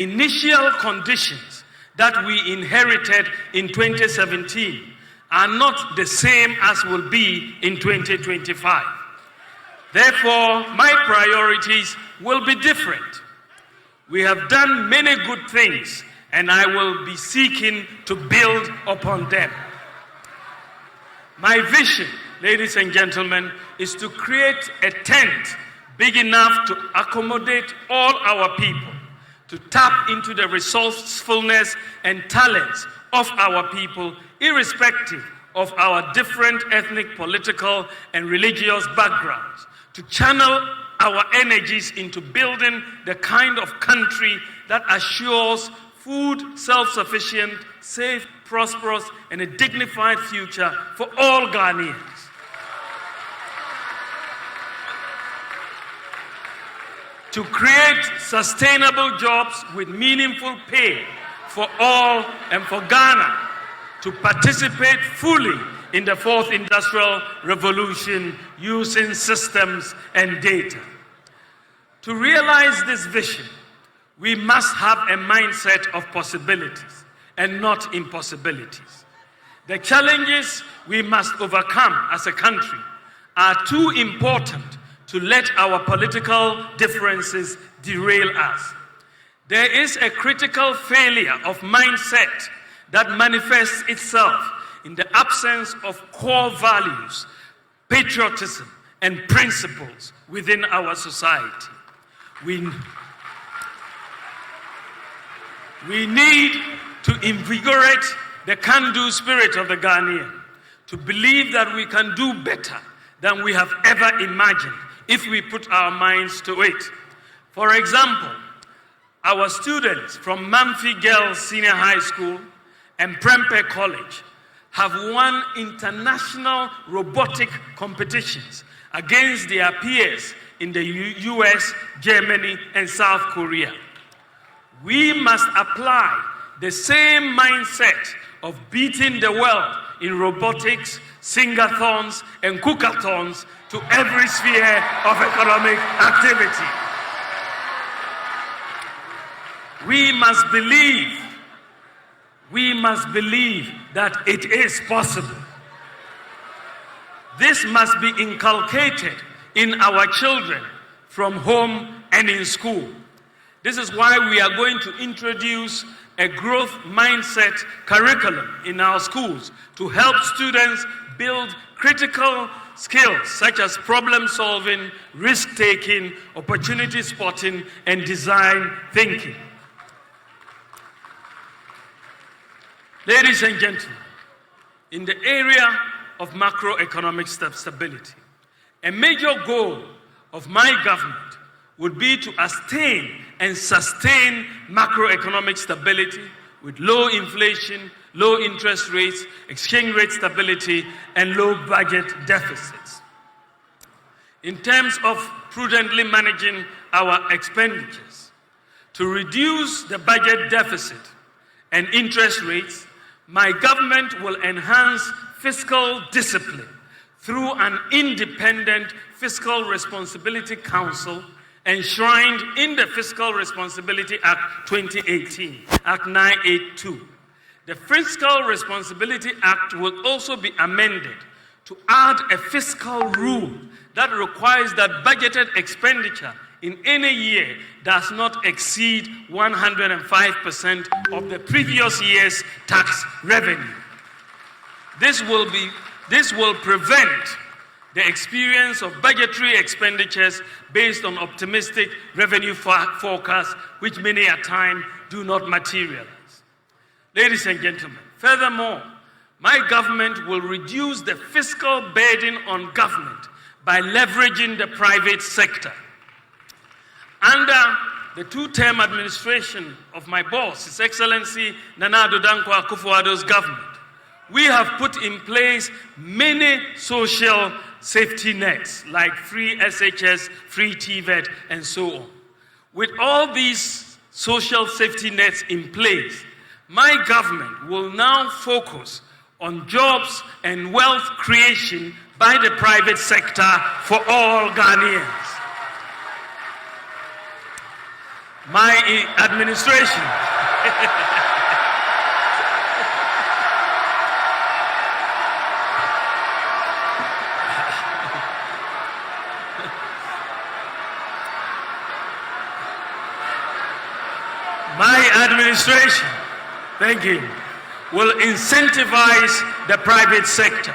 initial conditions that we inherited in 2017 are not the same as will be in 2025. Therefore, my priorities will be different. We have done many good things, and I will be seeking to build upon them. My vision, ladies and gentlemen, is to create a tent big enough to accommodate all our people, to tap into the resourcefulness and talents of our people, irrespective of our different ethnic, political, and religious backgrounds, to channel our energies into building the kind of country that assures food, self-sufficient, safe, prosperous, and a dignified future for all Ghanaians. To create sustainable jobs with meaningful pay for all and for Ghana to participate fully in the fourth industrial revolution using systems and data. To realize this vision, we must have a mindset of possibilities and not impossibilities. The challenges we must overcome as a country are too important to let our political differences derail us. There is a critical failure of mindset that manifests itself in the absence of core values, patriotism, and principles within our society. We need to invigorate the can-do spirit of the Ghanaian, to believe that we can do better than we have ever imagined if we put our minds to it. For example, our students from Mamfi Girls Senior High School and Prempeh College have won international robotic competitions against their peers in the US, Germany, and South Korea. We must apply the same mindset of beating the world in robotics, sing-a-thons, and cook-a-thons to every sphere of economic activity. We must believe that it is possible. This must be inculcated in our children from home and in school. This is why we are going to introduce a growth mindset curriculum in our schools to help students build critical skills such as problem solving, risk taking, opportunity spotting, and design thinking. Ladies and gentlemen, in the area of macroeconomic stability, a major goal of my government would be to attain and sustain macroeconomic stability with low inflation, low interest rates, exchange rate stability, and low budget deficits. In terms of prudently managing our expenditures, to reduce the budget deficit and interest rates, my government will enhance fiscal discipline through an independent Fiscal Responsibility Council enshrined in the Fiscal Responsibility Act 2018, Act 982. The Fiscal Responsibility Act will also be amended to add a fiscal rule that requires that budgeted expenditure in any year does not exceed 105% of the previous year's tax revenue. This will prevent the experience of budgetary expenditures based on optimistic revenue forecasts, which many a time do not materialize. Ladies and gentlemen, furthermore, my government will reduce the fiscal burden on government by leveraging the private sector. Under the two-term administration of my boss, His Excellency Nana Addo Dankwa Akufo-Addo's government, we have put in place many social safety nets like free SHS, free TVET, and so on. With all these social safety nets in place, my government will now focus on jobs and wealth creation by the private sector for all Ghanaians. My administration thank you, will incentivize the private sector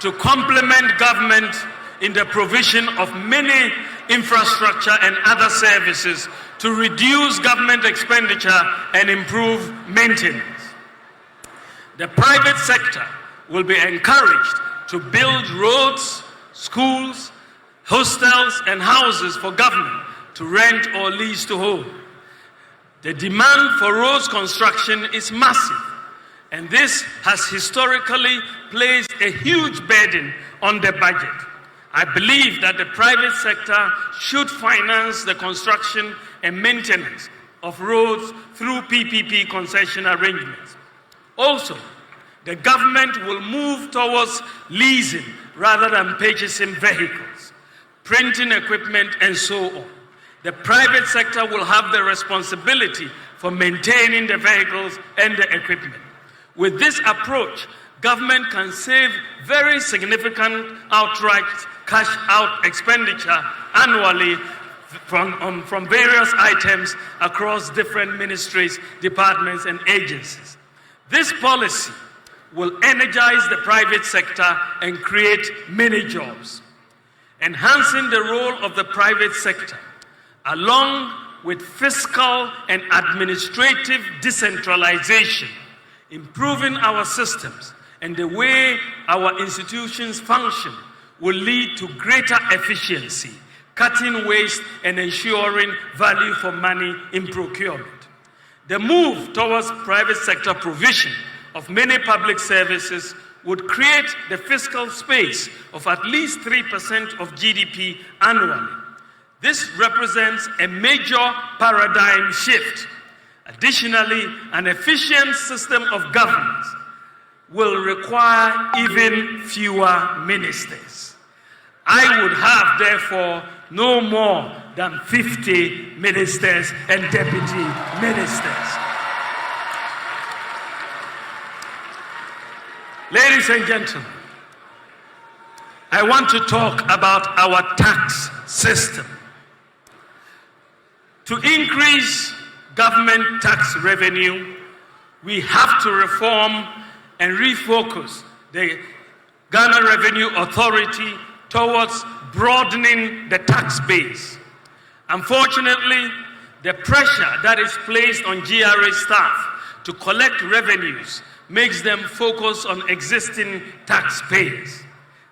to complement government in the provision of many infrastructure and other services to reduce government expenditure and improve maintenance. The private sector will be encouraged to build roads, schools, hostels, and houses for government to rent or lease to hold. The demand for roads construction is massive, and this has historically placed a huge burden on the budget. I believe that the private sector should finance the construction and maintenance of roads through PPP concession arrangements. Also, the government will move towards leasing rather than purchasing vehicles, printing equipment, and so on. The private sector will have the responsibility for maintaining the vehicles and the equipment. With this approach, government can save very significant outright cash out expenditure annually from various items across different ministries, departments, and agencies. This policy will energize the private sector and create many jobs. Enhancing the role of the private sector, along with fiscal and administrative decentralization, improving our systems and the way our institutions function, will lead to greater efficiency, cutting waste and ensuring value for money in procurement. The move towards private sector provision of many public services would create the fiscal space of at least 3% of GDP annually. This represents a major paradigm shift. Additionally, an efficient system of governance will require even fewer ministers. I would have, therefore, no more than 50 ministers and deputy ministers. Ladies and gentlemen, I want to talk about our tax system. To increase government tax revenue, we have to reform and refocus the Ghana Revenue Authority towards broadening the tax base. Unfortunately, the pressure that is placed on GRA staff to collect revenues makes them focus on existing taxpayers.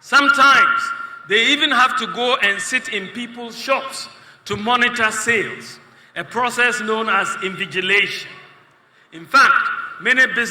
Sometimes they even have to go and sit in people's shops to monitor sales, a process known as invigilation. In fact, many businesses